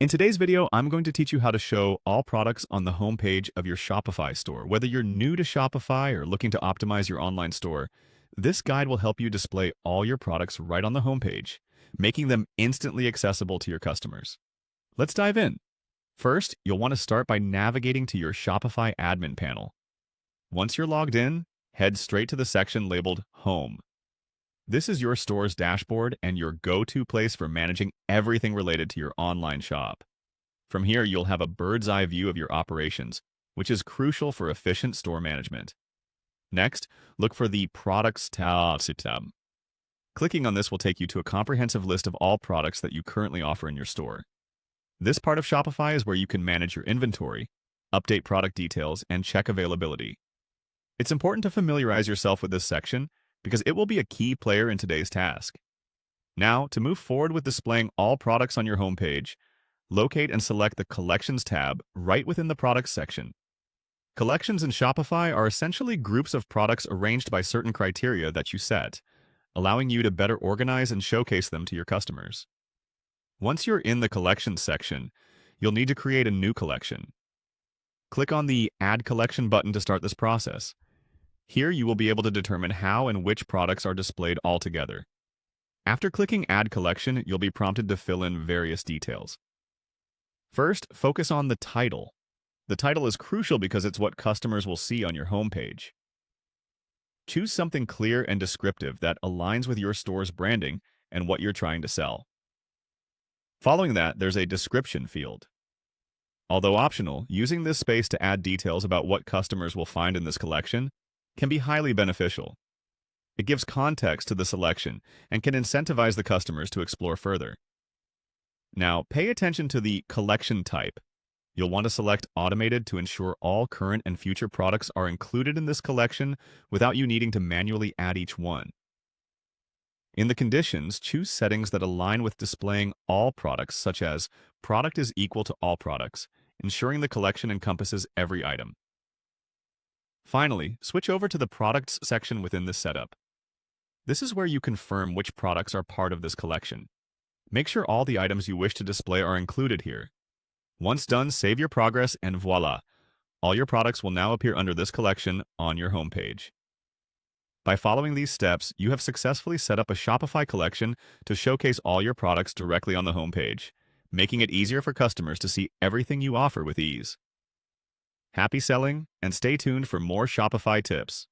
In today's video, I'm going to teach you how to show all products on the homepage of your Shopify store. Whether you're new to Shopify or looking to optimize your online store, this guide will help you display all your products right on the homepage, making them instantly accessible to your customers. Let's dive in. First, you'll want to start by navigating to your Shopify admin panel. Once you're logged in, head straight to the section labeled Home. This is your store's dashboard and your go-to place for managing everything related to your online shop. From here, you'll have a bird's-eye view of your operations, which is crucial for efficient store management. Next, look for the Products tab. Clicking on this will take you to a comprehensive list of all products that you currently offer in your store. This part of Shopify is where you can manage your inventory, update product details, and check availability. It's important to familiarize yourself with this section because it will be a key player in today's task. Now, to move forward with displaying all products on your homepage, locate and select the Collections tab right within the Products section. Collections in Shopify are essentially groups of products arranged by certain criteria that you set, allowing you to better organize and showcase them to your customers. Once you're in the Collections section, you'll need to create a new collection. Click on the Add Collection button to start this process. Here you will be able to determine how and which products are displayed all together. After clicking Add Collection, you'll be prompted to fill in various details. First, focus on the title. The title is crucial because it's what customers will see on your homepage. Choose something clear and descriptive that aligns with your store's branding and what you're trying to sell. Following that, there's a description field. Although optional, using this space to add details about what customers will find in this collection can be highly beneficial. It gives context to the selection and can incentivize the customers to explore further. Now, pay attention to the collection type. You'll want to select Automated to ensure all current and future products are included in this collection without you needing to manually add each one. In the conditions, choose settings that align with displaying all products, such as Product is equal to all products, ensuring the collection encompasses every item. Finally, switch over to the Products section within this setup. This is where you confirm which products are part of this collection. Make sure all the items you wish to display are included here. Once done, save your progress and voila! All your products will now appear under this collection on your homepage. By following these steps, you have successfully set up a Shopify collection to showcase all your products directly on the homepage, making it easier for customers to see everything you offer with ease. Happy selling, and stay tuned for more Shopify tips.